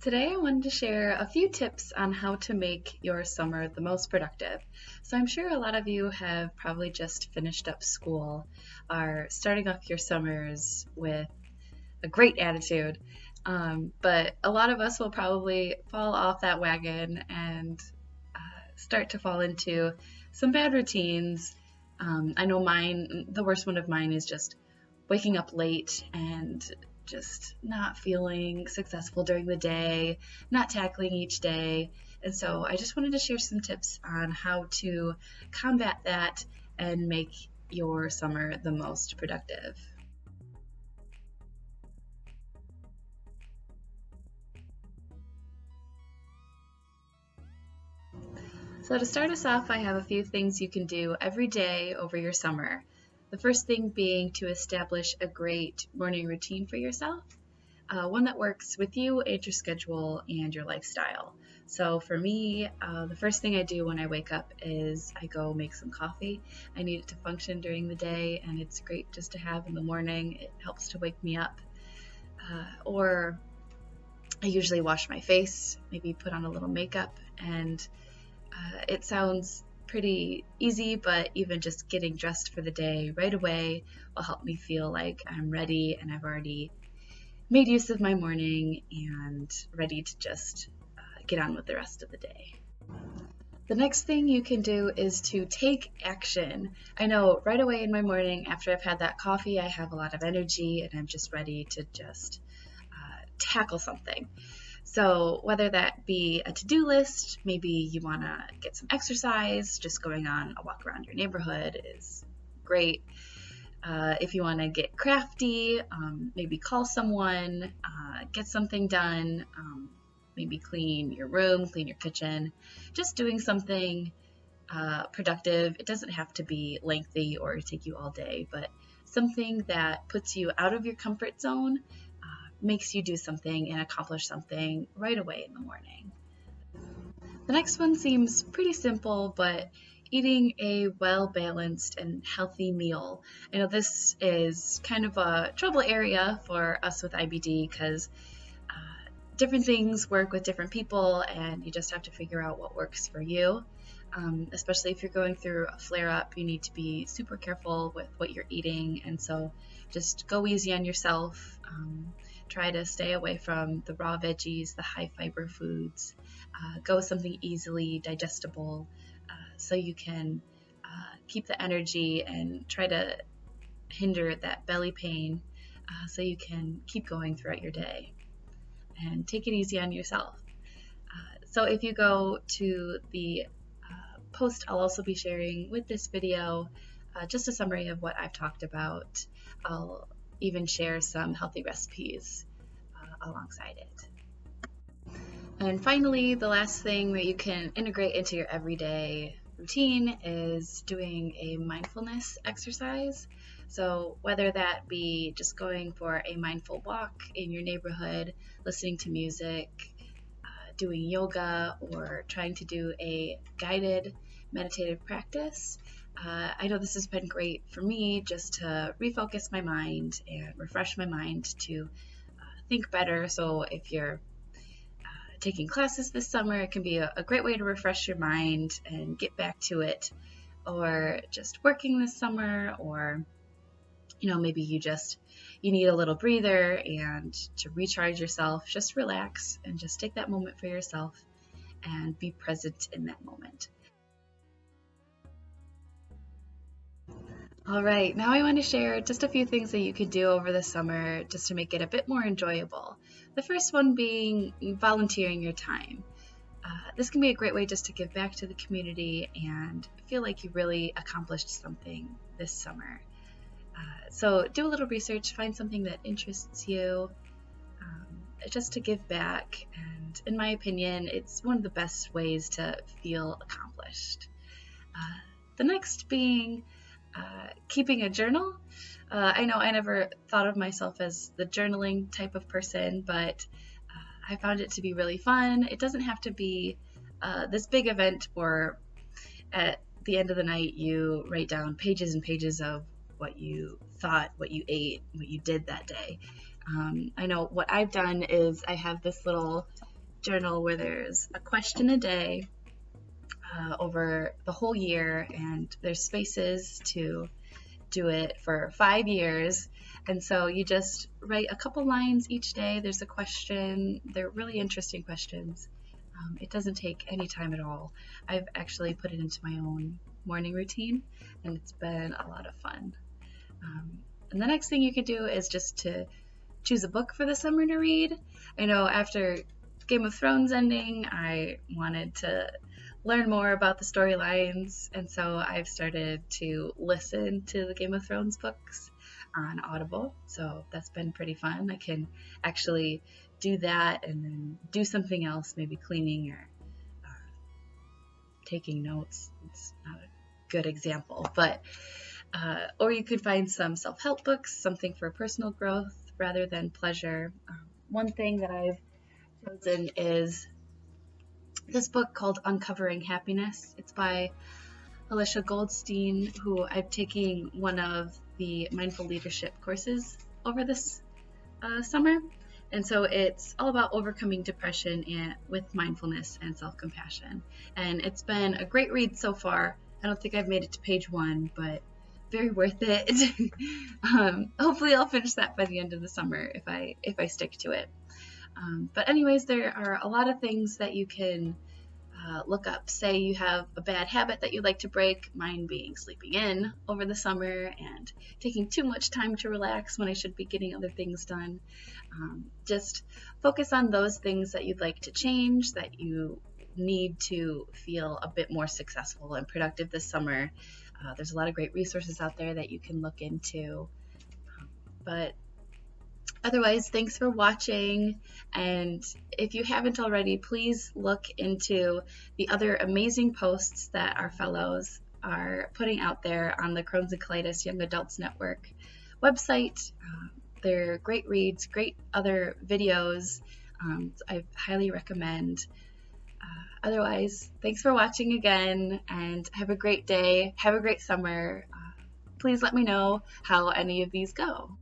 Today, I wanted to share a few tips on how to make your summer the most productive. So, I'm sure a lot of you have probably just finished up school, are starting off your summers with a great attitude, but a lot of us will probably fall off that wagon and start to fall into some bad routines. I know the worst one of mine is just waking up late and just not feeling successful during the day, not tackling each day. And so I just wanted to share some tips on how to combat that and make your summer the most productive. So to start us off, I have a few things you can do every day over your summer. The first thing being to establish a great morning routine for yourself, one that works with you and your schedule and your lifestyle. So for me, the first thing I do when I wake up is I go make some coffee. I need it to function during the day, and it's great just to have in the morning. It helps to wake me up. Or I usually wash my face, maybe put on a little makeup, and it sounds pretty easy, but even just getting dressed for the day right away will help me feel like I'm ready and I've already made use of my morning and ready to just get on with the rest of the day. The next thing you can do is to take action. I know right away in my morning after I've had that coffee, I have a lot of energy and I'm just ready to just tackle something. So whether that be a to-do list, maybe you want to get some exercise, just going on a walk around your neighborhood is great. If you want to get crafty, maybe call someone, get something done, maybe clean your room, clean your kitchen, just doing something productive. It doesn't have to be lengthy or take you all day, but something that puts you out of your comfort zone, makes you do something and accomplish something right away in the morning. The next one seems pretty simple, but eating a well-balanced and healthy meal. I know this is kind of a trouble area for us with IBD because different things work with different people and you just have to figure out what works for you. Especially if you're going through a flare-up, you need to be super careful with what you're eating, and so just go easy on yourself. Try to stay away from the raw veggies, the high fiber foods. Go with something easily digestible so you can keep the energy and try to hinder that belly pain so you can keep going throughout your day. And take it easy on yourself. So if you go to the post, I'll also be sharing with this video just a summary of what I've talked about. I'll even share some healthy recipes alongside it. And finally, the last thing that you can integrate into your everyday routine is doing a mindfulness exercise. So whether that be just going for a mindful walk in your neighborhood, listening to music, doing yoga, or trying to do a guided meditative practice, I know this has been great for me just to refocus my mind and refresh my mind to think better. So if you're taking classes this summer, it can be a great way to refresh your mind and get back to it. Or just working this summer, or maybe you need a little breather and to recharge yourself, just relax and just take that moment for yourself and be present in that moment. All right, now I want to share just a few things that you could do over the summer just to make it a bit more enjoyable. The first one being volunteering your time. This can be a great way just to give back to the community and feel like you really accomplished something this summer. So do a little research, find something that interests you, just to give back. And in my opinion, it's one of the best ways to feel accomplished. The next being keeping a journal. I know I never thought of myself as the journaling type of person, but I found it to be really fun. It doesn't have to be this big event where at the end of the night you write down pages and pages of what you thought, what you ate, what you did that day. I know what I've done is I have this little journal where there's a question a day over the whole year, and there's spaces to do it for 5 years. And so you just write a couple lines each day. There's a question. They're really interesting questions. It doesn't take any time at all. I've actually put it into my own morning routine, and it's been a lot of fun. And the next thing you could do is just to choose a book for the summer to read. I know after Game of Thrones ending, I wanted to learn more about the storylines, and so I've started to listen to the Game of Thrones books on Audible. So that's been pretty fun. I can actually do that and then do something else, maybe cleaning or taking notes. It's not a good example, but or you could find some self-help books, something for personal growth rather than pleasure. One thing that I've chosen is this book called Uncovering Happiness. It's by Alicia Goldstein, who I'm taking one of the mindful leadership courses over this summer. And so it's all about overcoming depression with mindfulness and self-compassion. And it's been a great read so far. I don't think I've made it to page 1, but very worth it. Hopefully I'll finish that by the end of the summer if I stick to it. But anyways, there are a lot of things that you can look up. Say you have a bad habit that you'd like to break, mine being sleeping in over the summer and taking too much time to relax when I should be getting other things done. Just focus on those things that you'd like to change, that you need to feel a bit more successful and productive this summer. There's a lot of great resources out there that you can look into. But otherwise, thanks for watching, and if you haven't already, please look into the other amazing posts that our fellows are putting out there on the Crohn's and Colitis Young Adults Network website. They're great reads, great other videos. I highly recommend. Otherwise, thanks for watching again, and have a great day. Have a great summer. Please let me know how any of these go.